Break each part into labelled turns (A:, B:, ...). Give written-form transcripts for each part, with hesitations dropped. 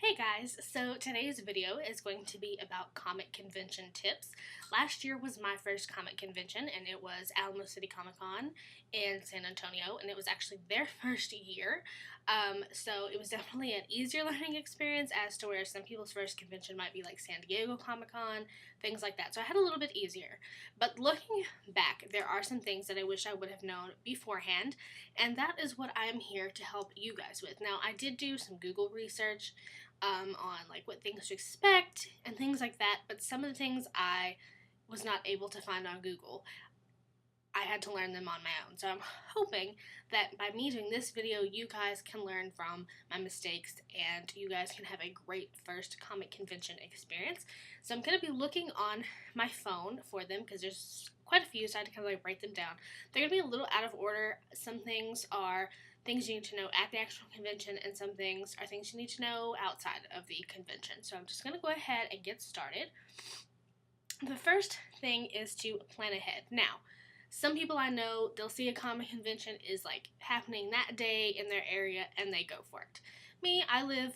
A: Hey guys, so today's video is going to be about comic convention tips. Last year was my first comic convention and it was Alamo City Comic Con in San Antonio, and it was actually their first year. So it was definitely an easier learning experience as to where some people's first convention might be like San Diego Comic Con, things like that. So I had a little bit easier. But looking back, there are some things that I wish I would have known beforehand, and that is what I'm here to help you guys with. Now, I did do some Google research on like what things to expect and things like that, but some of the things I was not able to find on Google. I had to learn them on my own. So I'm hoping that by me doing this video, you guys can learn from my mistakes and you guys can have a great first comic convention experience. So I'm going to be looking on my phone for them because there's quite a few, so I had to kind of like write them down. They're going to be a little out of order. Some things are things you need to know at the actual convention, and some things are things you need to know outside of the convention. So I'm just going to go ahead and get started. The first thing is to plan ahead. Now, some people I know, they'll see a comic convention is like happening that day in their area and they go for it. Me, I live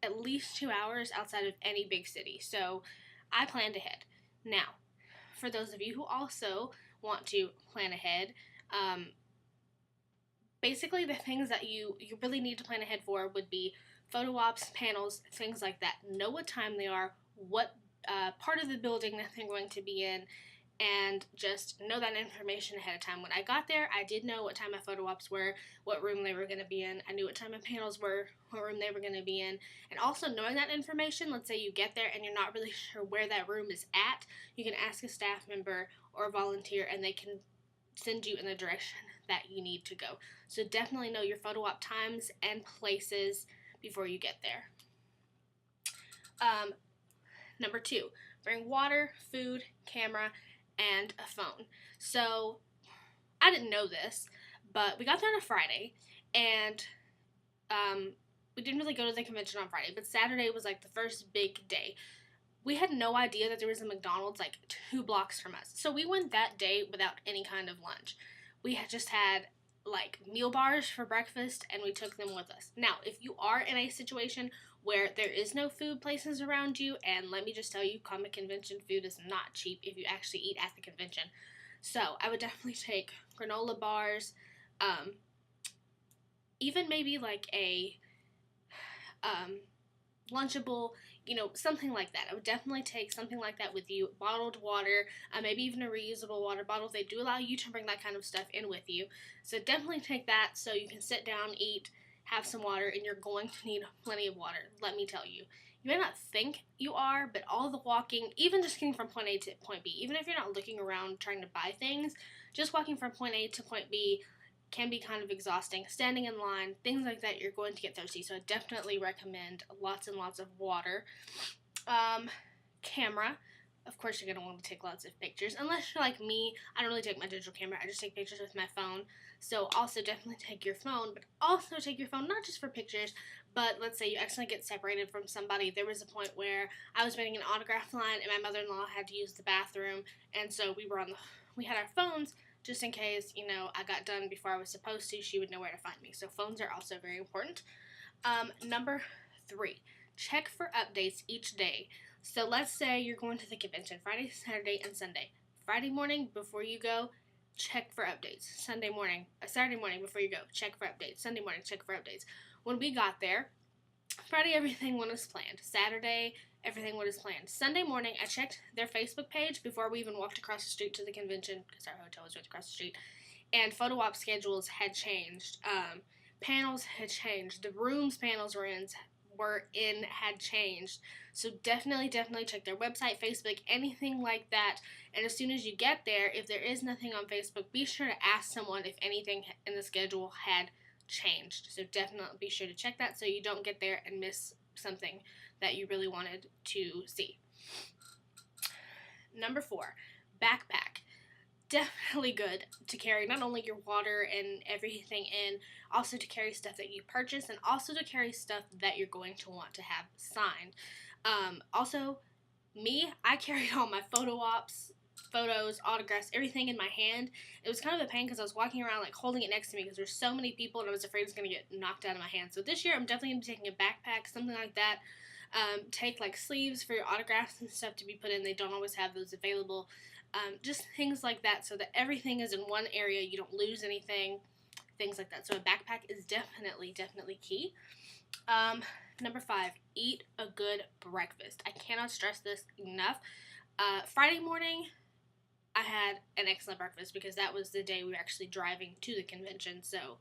A: at least 2 hours outside of any big city, so I planned ahead. Now, for those of you who also want to plan ahead, basically the things that you really need to plan ahead for would be photo ops, panels, things like that. Know what time they are, what part of the building that they're going to be in, and just know that information ahead of time. When I got there, I did know what time my photo ops were, what room they were going to be in. I knew what time my panels were, what room they were going to be in. And also knowing that information, let's say you get there and you're not really sure where that room is at, you can ask a staff member or a volunteer and they can send you in the direction that you need to go. So definitely know your photo op times and places before you get there. Number 2, bring water, food, camera, and a phone. So I didn't know this, but we got there on a Friday, and we didn't really go to the convention on Friday, but Saturday was like the first big day. We had no idea that there was a McDonald's like 2 blocks from us. So we went that day without any kind of lunch. We had just had like meal bars for breakfast and we took them with us. Now, if you are in a situation where there is no food places around you, and let me just tell you, comic convention food is not cheap if you actually eat at the convention. So I would definitely take granola bars, even maybe like a Lunchable, something like that. I would definitely take something like that with you. Bottled water, maybe even a reusable water bottle. They do allow you to bring that kind of stuff in with you. So definitely take that so you can sit down, eat, have some water, and you're going to need plenty of water, let me tell you. You may not think you are, but all the walking, even just getting from point A to point B, even if you're not looking around trying to buy things, just walking from point A to point B can be kind of exhausting. Standing in line, things like that, you're going to get thirsty. So I definitely recommend lots and lots of water. Camera. Of course, you're going to want to take lots of pictures. Unless you're like me, I don't really take my digital camera. I just take pictures with my phone. So also definitely take your phone, but also take your phone not just for pictures, but let's say you accidentally get separated from somebody. There was a point where I was waiting in an autograph line and my mother-in-law had to use the bathroom, and so we had our phones just in case, I got done before I was supposed to. She would know where to find me. So phones are also very important. Number 3, check for updates each day. So let's say you're going to the convention Friday, Saturday, and Sunday. Friday morning before you go, check for updates. Saturday morning before you go, check for updates. Sunday morning, check for updates. When we got there, Friday everything was planned. Saturday everything was planned. Sunday morning I checked their Facebook page before we even walked across the street to the convention because our hotel was right across the street, and photo op schedules had changed. Panels had changed. The rooms panels were in had changed. So definitely check their website, Facebook, anything like that. And as soon as you get there, if there is nothing on Facebook, be sure to ask someone if anything in the schedule had changed. So definitely be sure to check that so you don't get there and miss something that you really wanted to see. Number 4, backpack. Definitely good to carry not only your water and everything in, also to carry stuff that you purchase, and also to carry stuff that you're going to want to have signed. Also, I carried all my photo ops, photos, autographs, everything in my hand. It was kind of a pain because I was walking around like holding it next to me because there's so many people and I was afraid it was going to get knocked out of my hand. So this year I'm definitely going to be taking a backpack, something like that. Take like sleeves for your autographs and stuff to be put in. They don't always have those available. Just things like that so that everything is in one area. You don't lose anything. Things like that. So a backpack is definitely key. Number 5, eat a good breakfast. I cannot stress this enough. Friday morning, I had an excellent breakfast because that was the day we were actually driving to the convention, so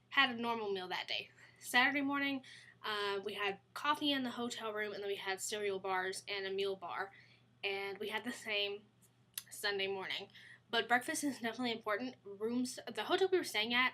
A: had a normal meal that day. Saturday morning, we had coffee in the hotel room, and then we had cereal bars and a meal bar, and we had the same Sunday morning. But breakfast is definitely important. The hotel we were staying at,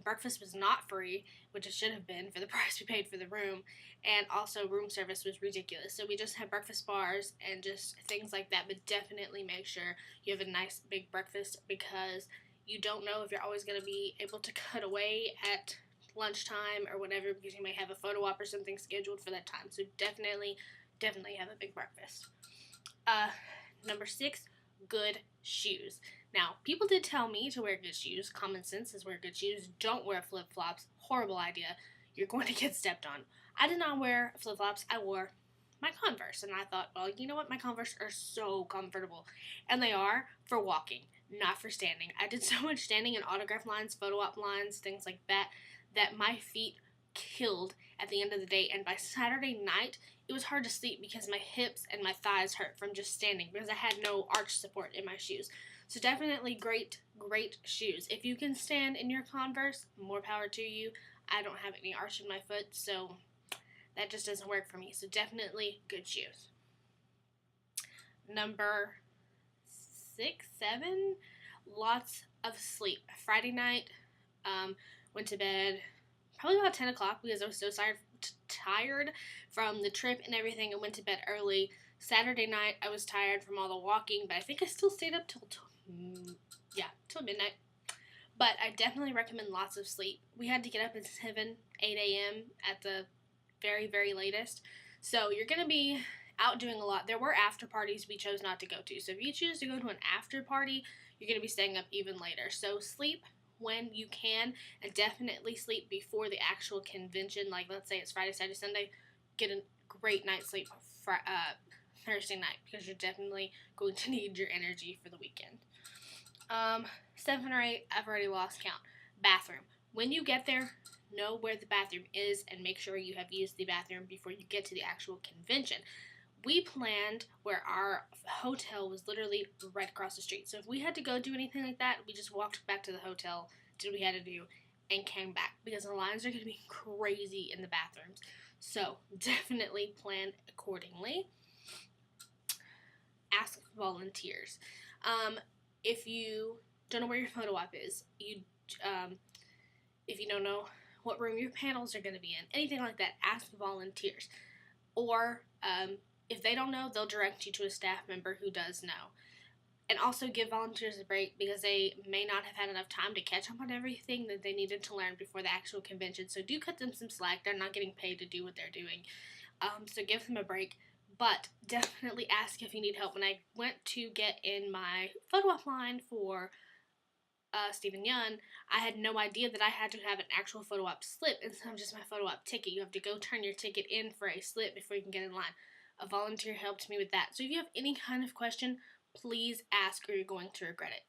A: breakfast was not free, which it should have been for the price we paid for the room, and also room service was ridiculous. So we just had breakfast bars and just things like that, but definitely make sure you have a nice big breakfast because you don't know if you're always going to be able to cut away at lunchtime or whatever because you may have a photo op or something scheduled for that time. So definitely have a big breakfast. Number 6, good shoes. Now, people did tell me to wear good shoes. Common sense is wear good shoes. Don't wear flip-flops. Horrible idea. You're going to get stepped on. I did not wear flip-flops. I wore my Converse. And I thought, well, you know what? My Converse are so comfortable. And they are for walking, not for standing. I did so much standing in autograph lines, photo op lines, things like that, that my feet killed at the end of the day. And by Saturday night, it was hard to sleep because my hips and my thighs hurt from just standing because I had no arch support in my shoes. So definitely great shoes. If you can stand in your Converse, more power to you. I don't have any arch in my foot, so that just doesn't work for me. So definitely good shoes. Number 6, 7, lots of sleep. Friday night, went to bed probably about 10 o'clock because I was so tired from the trip and everything. I went to bed early. Saturday night, I was tired from all the walking, but I think I still stayed up till midnight. But I definitely recommend lots of sleep. We had to get up at 7, 8 a.m. at the very latest. So you're going to be out doing a lot. There were after parties we chose not to go to. So if you choose to go to an after party, you're going to be staying up even later. So sleep when you can, and definitely sleep before the actual convention. Like, let's say it's Friday, Saturday, Sunday. Get a great night's sleep Thursday night because you're definitely going to need your energy for the weekend. 7 or 8, I've already lost count. Bathroom. When you get there, know where the bathroom is and make sure you have used the bathroom before you get to the actual convention. We planned where our hotel was literally right across the street. So if we had to go do anything like that, we just walked back to the hotel, did what we had to do, and came back because the lines are going to be crazy in the bathrooms. So definitely plan accordingly. Ask volunteers. If you don't know where your photo op is, if you don't know what room your panels are going to be in, anything like that, ask volunteers. Or if they don't know, they'll direct you to a staff member who does know. And also give volunteers a break because they may not have had enough time to catch up on everything that they needed to learn before the actual convention. So do cut them some slack. They're not getting paid to do what they're doing. So give them a break. But definitely ask if you need help. When I went to get in my photo op line for Stephen Yun, I had no idea that I had to have an actual photo op slip instead of just my photo op ticket. You have to go turn your ticket in for a slip before you can get in line. A volunteer helped me with that. So if you have any kind of question, please ask or you're going to regret it.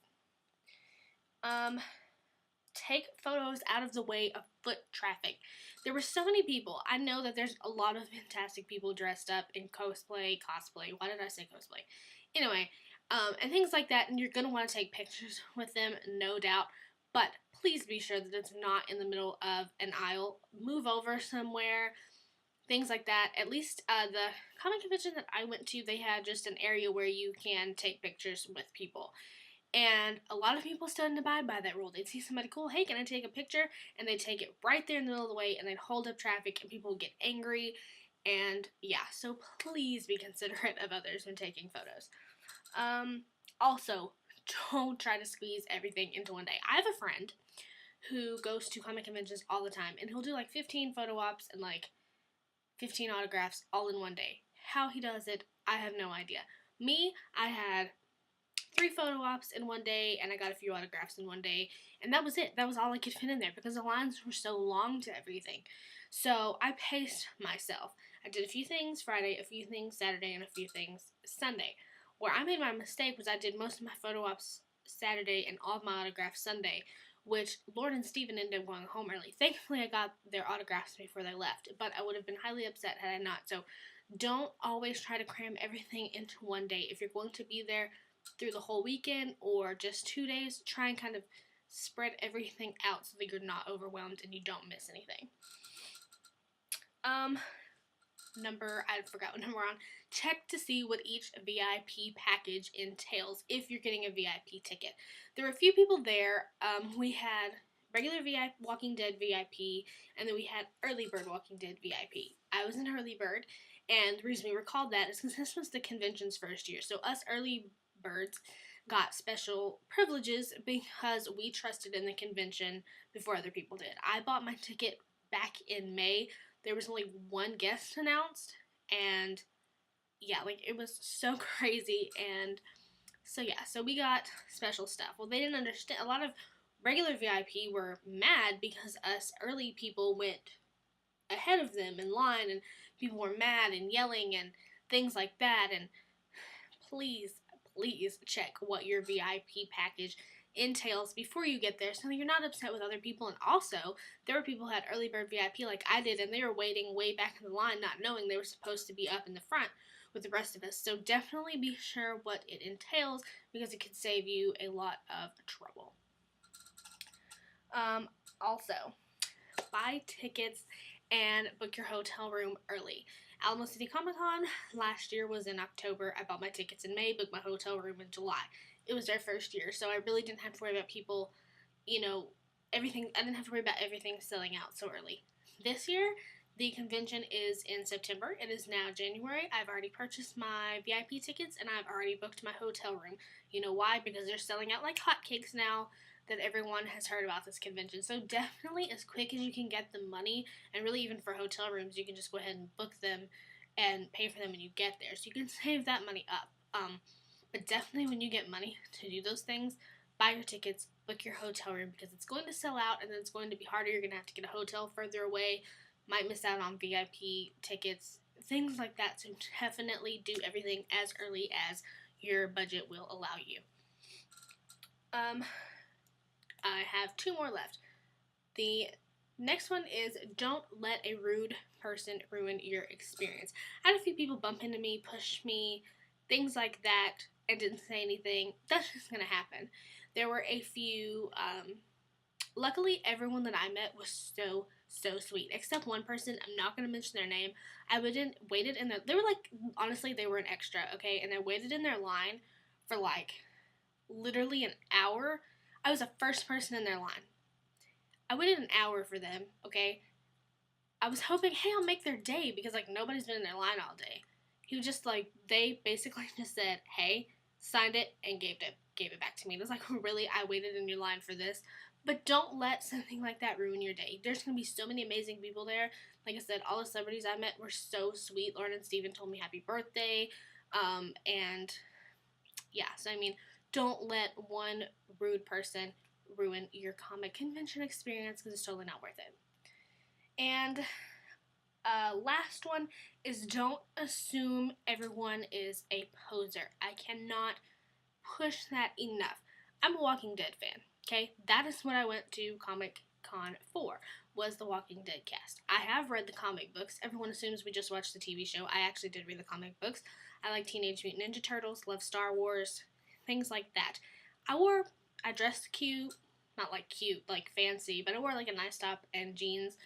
A: Take photos out of the way of foot traffic. There were so many people. I know that there's a lot of fantastic people dressed up in cosplay. Why did I say cosplay? Anyway, and things like that, and you're going to want to take pictures with them, no doubt, but please be sure that it's not in the middle of an aisle. Move over somewhere, things like that. At least the comic convention that I went to, they had just an area where you can take pictures with people. And a lot of people still didn't abide by that rule. They'd see somebody cool, hey, can I take a picture? And they'd take it right there in the middle of the way, and they'd hold up traffic, and people would get angry. And yeah, so please be considerate of others when taking photos. Also, don't try to squeeze everything into one day. I have a friend who goes to comic conventions all the time, and he'll do like 15 photo ops and like 15 autographs all in one day. How he does it, I have no idea. Me, I had 3 photo ops in one day, and I got a few autographs in one day, and that was it. That was all I could fit in there because the lines were so long to everything. So I paced myself. I did a few things Friday, a few things Saturday, and a few things Sunday. Where I made my mistake was I did most of my photo ops Saturday and all of my autographs Sunday, which Lauren and Steven ended up going home early. Thankfully, I got their autographs before they left, but I would have been highly upset had I not. So don't always try to cram everything into one day. If you're going to be there through the whole weekend or just 2 days, try and kind of spread everything out so that you're not overwhelmed and you don't miss anything. I forgot what number we're on. Check to see what each VIP package entails if you're getting a VIP ticket. There were a few people there. We had regular VIP, Walking Dead VIP, and then we had Early Bird Walking Dead VIP. I was an Early Bird, and the reason we were called that is because this was the convention's first year. So us Early Birds got special privileges because we trusted in the convention before other people did. I bought my ticket back in May. There was only one guest announced, and yeah, like, it was so crazy, and so we got special stuff. Well, they didn't understand. A lot of regular VIP were mad because us early people went ahead of them in line, and people were mad and yelling and things like that, and please check what your VIP package entails before you get there so that you're not upset with other people. And also, there were people who had early bird VIP like I did, and they were waiting way back in the line not knowing they were supposed to be up in the front with the rest of us. So definitely be sure what it entails because it could save you a lot of trouble. Also, buy tickets and book your hotel room early. Alamo City Comic Con last year was in October. I bought my tickets in May, booked my hotel room in July. It was their first year, so I really didn't have to worry about people, everything. I didn't have to worry about everything selling out so early. This year, the convention is in September. It is now January. I've already purchased my VIP tickets, and I've already booked my hotel room. You know why? Because they're selling out like hotcakes now that everyone has heard about this convention. So definitely, as quick as you can get the money, and really even for hotel rooms, you can just go ahead and book them and pay for them when you get there. So you can save that money up. But definitely when you get money to do those things, buy your tickets, book your hotel room, because it's going to sell out and then it's going to be harder. You're going to have to get a hotel further away, might miss out on VIP tickets, things like that. So definitely do everything as early as your budget will allow you. I have 2 more left. The next one is don't let a rude person ruin your experience. I had a few people bump into me, push me, things like that, and didn't say anything. That's just going to happen. There were a few, luckily everyone that I met was so sweet, except one person. I'm not going to mention their name. I waited in they were like, honestly, they were an extra, okay, and I waited in their line for like literally an hour. I was the first person in their line. I waited an hour for them, okay? I was hoping, hey, I'll make their day, because, like, nobody's been in their line all day. He was just, like, they basically just said, hey, signed it, and gave it back to me. And I was like, really? I waited in your line for this? But don't let something like that ruin your day. There's going to be so many amazing people there. Like I said, all the celebrities I met were so sweet. Lauren and Steven told me happy birthday. And, yeah, so, I mean, don't let one rude person ruin your comic convention experience, because it's totally not worth it. And last one is don't assume everyone is a poser. I cannot push that enough. I'm a Walking Dead fan, okay? That is what I went to Comic Con for, was the Walking Dead cast. I have read the comic books. Everyone assumes we just watched the TV show. I actually did read the comic books. I like Teenage Mutant Ninja Turtles, love Star Wars, things like that. I dressed cute, not like cute, like fancy, but I wore like a nice top and jeans,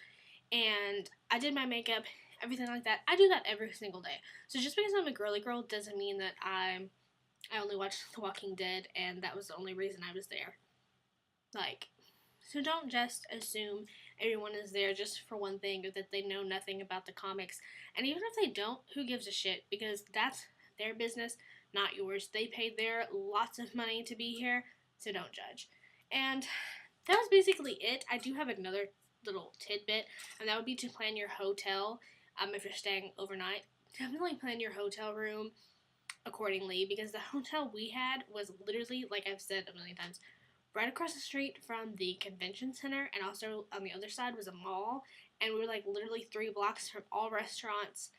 A: and I did my makeup, everything like that. I do that every single day. So just because I'm a girly girl doesn't mean that I only watched The Walking Dead and that was the only reason I was there. Like, so don't just assume everyone is there just for one thing, or that they know nothing about the comics. And even if they don't, who gives a shit? Because that's their business, not yours. They paid their lots of money to be here, so don't judge. And that was basically it. I do have another little tidbit, and that would be to plan your hotel. If you're staying overnight, definitely plan your hotel room accordingly, because the hotel we had was literally, like I've said a million times, right across the street from the convention center, and also on the other side was a mall, and we were like literally 3 blocks from all restaurants,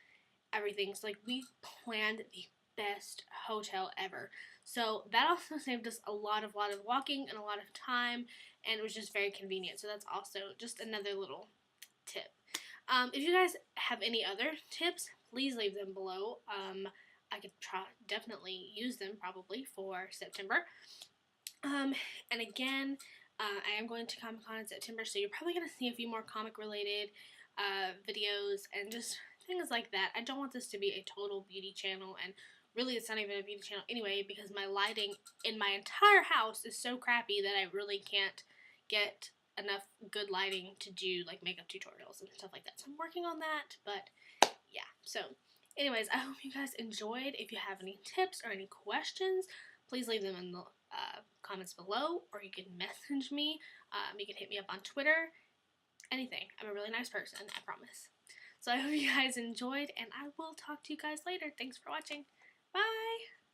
A: everything. So like we planned the best hotel ever. So that also saved us a lot of walking and a lot of time, and it was just very convenient. So that's also just another little tip. If you guys have any other tips, please leave them below. I could definitely use them probably for September. And again, I am going to Comic Con in September, so you're probably going to see a few more comic related videos and just things like that. I don't want this to be a total beauty channel, and really it's not even a beauty channel anyway, because my lighting in my entire house is so crappy that I really can't get enough good lighting to do like makeup tutorials and stuff like that. So I'm working on that, but yeah. So anyways, I hope you guys enjoyed. If you have any tips or any questions, please leave them in the comments below, or you can message me. You can hit me up on Twitter. Anything. I'm a really nice person, I promise. So I hope you guys enjoyed, and I will talk to you guys later. Thanks for watching. Bye!